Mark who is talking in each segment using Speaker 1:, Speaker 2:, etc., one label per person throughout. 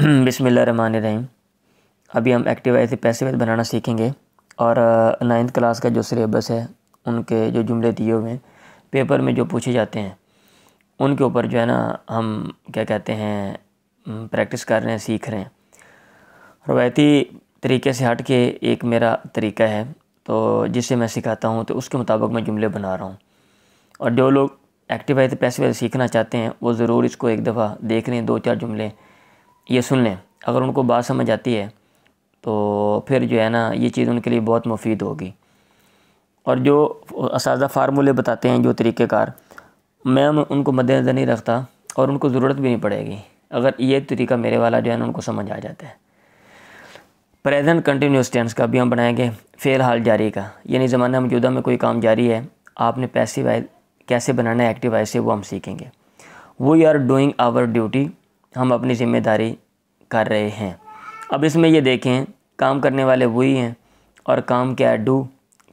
Speaker 1: بسم اللہ الرحمن الرحیم۔ ابھی ہم ایکٹیو وائز سے پیسیو وائز بنانا سیکھیں گے، اور 9th کلاس کا جو سلیبس ہے ان کے جو جملے دیے ہوئے ہیں پیپر میں جو پوچھے جاتے ہیں ان کے اوپر جو ہے نا ہم کیا کہتے ہیں پریکٹس کر رہے ہیں، سیکھ رہے ہیں۔ روایتی طریقے سے ہٹ کے ایک میرا طریقہ ہے تو جس سے میں سکھاتا ہوں تو اس کے مطابق میں جملے بنا رہا ہوں، اور جو لوگ ایکٹیو وائز سے پیسیو وائز سیکھنا چاہتے ہیں وہ ضرور اس کو ایک دفعہ دیکھ لیں، 2-4 جملے یہ سن لیں۔ اگر ان کو بات سمجھ آتی ہے تو پھر جو ہے نا یہ چیز ان کے لیے بہت مفید ہوگی۔ اور جو اساتذہ فارمولے بتاتے ہیں، جو طریقہ کار، میں ان کو مد نظر نہیں رکھتا اور ان کو ضرورت بھی نہیں پڑے گی اگر یہ طریقہ میرے والا جو ہے نا ان کو سمجھ آ جاتا ہے۔ پریزنٹ کنٹینیوس ٹینس کا بھی ہم بنائیں گے، فعل حال جاری کا، یعنی زمانہ موجودہ میں کوئی کام جاری ہے، آپ نے پیسیو وائز کیسے بنانا ہے ایکٹیو وائز سے، وہ ہم سیکھیں گے۔ We are doing our duty, ہم اپنی ذمہ داری کر رہے ہیں۔ اب اس میں یہ دیکھیں کام کرنے والے وہی ہیں، اور کام کیا ہے، ڈو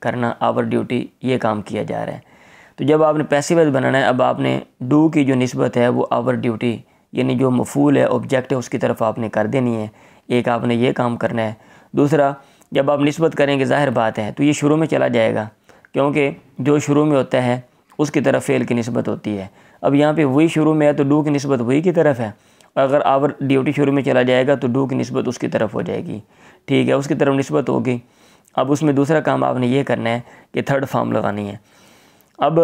Speaker 1: کرنا، آور ڈیوٹی، یہ کام کیا جا رہا ہے۔ تو جب آپ نے پیسیو وائز بنانا ہے، اب آپ نے ڈو کی جو نسبت ہے وہ آور ڈیوٹی یعنی جو مفعول ہے، آبجیکٹ ہے، اس کی طرف آپ نے کر دینی ہے۔ ایک آپ نے یہ کام کرنا ہے۔ دوسرا، جب آپ نسبت کریں گے ظاہر بات ہے تو یہ شروع میں چلا جائے گا، کیونکہ جو شروع میں ہوتا ہے اس کی طرف فعل کی نسبت ہوتی ہے۔ اب یہاں پہ وہی شروع میں ہے تو ڈو کی نسبت وہی کی طرف ہے، اور اگر آور ڈیوٹی شروع میں چلا جائے گا تو ڈو کی نسبت اس کی طرف ہو جائے گی، ٹھیک ہے، اس کی طرف نسبت ہوگی۔ اب اس میں دوسرا کام آپ نے یہ کرنا ہے کہ تھرڈ فارم لگانی ہے۔ اب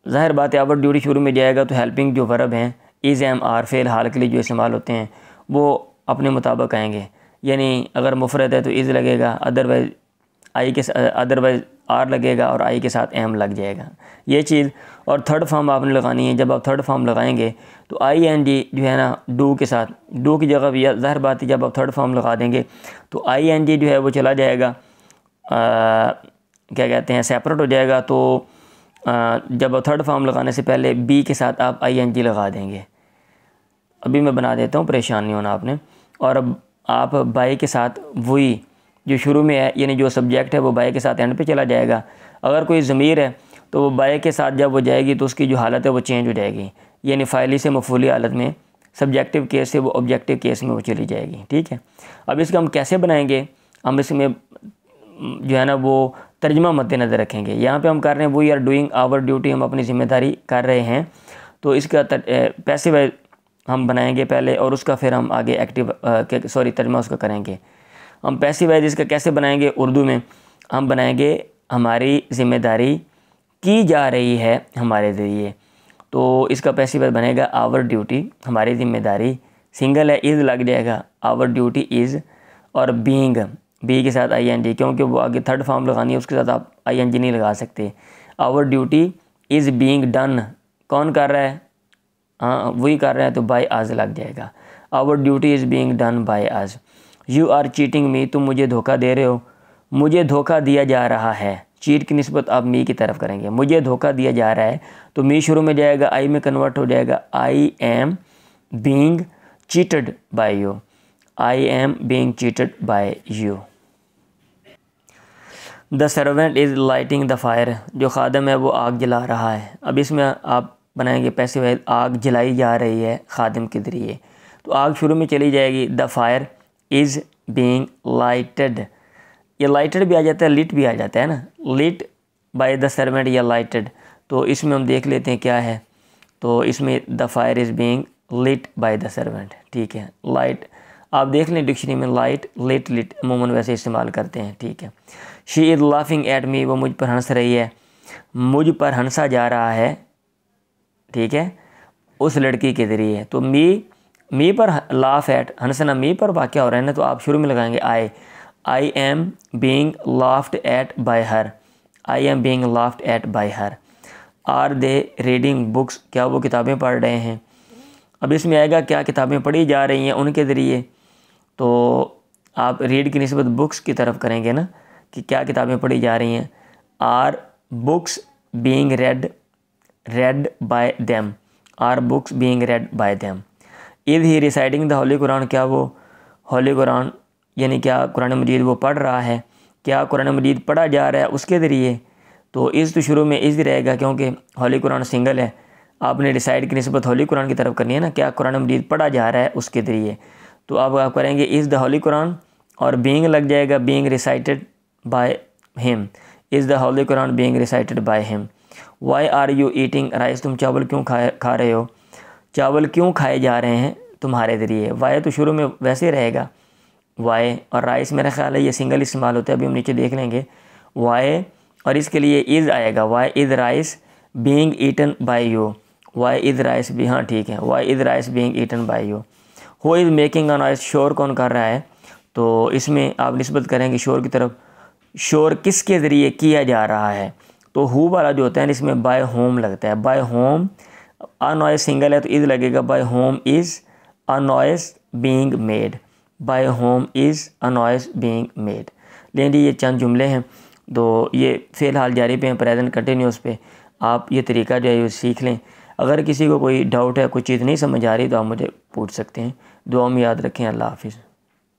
Speaker 1: ظاہر بات ہے آور ڈیوٹی شروع میں جائے گا تو ہیلپنگ جو ورب ہیں، از، ایم، آر، فعل حال کے لیے جو استعمال ہوتے ہیں وہ اپنے مطابق آئیں گے، یعنی اگر مفرد ہے تو از لگے گا، ادروائز آر لگے گا، اور آئی کے ساتھ ایم لگ جائے گا، یہ چیز۔ اور تھرڈ فارم آپ نے لگانی ہے۔ جب آپ تھرڈ فارم لگائیں گے تو آئی این جی جو ہے نا ڈو کے ساتھ، ڈو کی جگہ بھی ظاہر بات ہے جب آپ تھرڈ فارم لگا دیں گے تو آئی این جی جو ہے وہ چلا جائے گا، کیا کہتے ہیں، سیپریٹ ہو جائے گا۔ تو جب آپ تھرڈ فارم لگانے سے پہلے بی کے ساتھ آپ آئی این جی لگا دیں گے۔ ابھی میں بنا دیتا ہوں، پریشان نہیں ہونا آپ نے۔ اور اب آپ بائی کے ساتھ وہی جو شروع میں ہے، یعنی جو سبجیکٹ ہے وہ بائی کے ساتھ اینڈ پہ چلا جائے گا۔ اگر کوئی ضمیر ہے تو وہ بائی کے ساتھ جب وہ جائے گی تو اس کی جو حالت ہے وہ چینج ہو جائے گی، یعنی فاعلی سے مفعولی حالت میں، سبجیکٹیو کیس سے وہ آبجیکٹیو کیس میں وہ چلی جائے گی، ٹھیک ہے۔ اب اس کا ہم کیسے بنائیں گے، ہم اس میں جو ہے نا وہ ترجمہ مد نظر رکھیں گے۔ یہاں پہ ہم کر رہے ہیں we are doing our duty, ہم اپنی ذمہ داری کر رہے ہیں، تو اس کا پیسیو وائز ہم بنائیں گے پہلے، اور اس کا پھر ہم آگے ترجمہ اس کا کریں گے۔ ہم پیسیو وائز اس کا کیسے بنائیں گے، اردو میں ہم بنائیں گے ہماری ذمہ داری کی جا رہی ہے ہمارے ذریعے، تو اس کا پیسیو وائز بنے گا آور ڈیوٹی، ہماری ذمہ داری، سنگل ہے از لگ جائے گا، آور ڈیوٹی از، اور بینگ، بی کے ساتھ آئی این جی، کیونکہ وہ آگے تھرڈ فارم لگانی ہے، اس کے ساتھ آپ آئی این جی نہیں لگا سکتے۔ Our duty is being done, کون کر رہا ہے، ہاں وہی کر رہا ہے تو بائی آز لگ جائے گا۔ Our duty is being done by us. You are cheating me, تم مجھے دھوکہ دے رہے ہو، مجھے دھوکہ دیا جا رہا ہے، چیٹ کی نسبت آپ می کی طرف کریں گے۔ مجھے دھوکہ دیا جا رہا ہے تو می شروع میں جائے گا، آئی میں کنورٹ ہو جائے گا، I am being cheated by you, I am being cheated by you. The servant is lighting the fire, جو خادم ہے وہ آگ جلا رہا ہے۔ اب اس میں آپ بنائیں گے پیسیو وائز، آگ جلائی جا رہی ہے خادم کے ذریعے، تو آگ شروع میں چلی جائے گی، دا فائر از بینگ لائٹڈ، یہ لائٹڈ بھی آ جاتا ہے، لٹ بھی آ جاتا ہے نا، لٹ بائی دا سرونٹ یا لائٹڈ، تو اس میں ہم دیکھ لیتے ہیں کیا ہے۔ تو اس میں the fire is being lit by the servant, ٹھیک ہے۔ لائٹ آپ دیکھ لیں ڈکشنری میں، لائٹ، لٹ عموماً ویسے استعمال کرتے ہیں، ٹھیک ہے۔ شی از لافنگ ایٹ می، وہ مجھ پر ہنس رہی ہے، مجھ پر ہنسا جا رہا ہے، ٹھیک ہے، اس لڑکی کے ذریعے۔ تو می پر لاف ایٹ، ہنسنا می پر واقع ہو رہا ہے نا، تو آپ شروع میں لگائیں گے I am being laughed at by her, I am being laughed at by her. Are they reading books, کیا وہ کتابیں پڑھ رہے ہیں۔ اب اس میں آئے گا کیا کتابیں پڑھی جا رہی ہیں ان کے ذریعے، تو آپ ریڈ کی نسبت بکس کی طرف کریں گے نا، کہ کیا کتابیں پڑھی جا رہی ہیں۔ Are books being read by them, are books being read by them. Is he reciting the holy Quran, کیا وہ ہولی قرآن یعنی کیا قرآن مجید وہ پڑھ رہا ہے، کیا قرآن مجید پڑھا جا رہا ہے اس کے ذریعے۔ تو از تو شروع میں از رہے گا، کیونکہ ہولی قرآن سنگل ہے، آپ نے ریسائٹ کی نسبت ہولی قرآن کی طرف کرنی ہے نا، کیا قرآن مجید پڑھا جا رہا ہے اس کے ذریعے۔ تو اب آپ کریں گے از دا ہولی قرآن اور بینگ لگ جائے گا, بینگ ریسائٹڈ بائی ہم, is the holy Quran being recited by ہم. Why are you eating rice, تم چاول کیوں کھا رہے ہو, چاول کیوں کھائے جا رہے ہیں تمہارے ذریعے. وائی تو شروع میں ویسے ہی رہے گا وائی, اور رائس میرا خیال ہے یہ سنگل استعمال ہوتا ہے, ابھی ہم نیچے دیکھ لیں گے. وائی اور اس کے لیے از آئے گا, why is rice being eaten by you, why is rice بھی, ہاں ٹھیک ہے, why is rice being eaten by you. Who is making a noise, شور کون کر رہا ہے, تو اس میں آپ نسبت کریں گے شور کی طرف, شور کس کے ذریعے کیا جا رہا ہے. تو ہو والا جو ہوتا ہے اس میں بائی ہوم لگتا ہے, by whom, a noise single ہے تو از لگے گا, by whom is a noise being made, by whom is a noise being made. لیکن جی یہ چند جملے ہیں, تو یہ فی الحال جاری پہ ہیں, پریزنٹ کنٹینیوس پہ. آپ یہ طریقہ جو ہے یہ سیکھ لیں. اگر کسی کو کوئی ڈاؤٹ ہے, کوئی چیز نہیں سمجھ آ رہی تو آپ مجھے پوچھ سکتے ہیں. دعا میں یاد رکھیں. اللہ حافظ.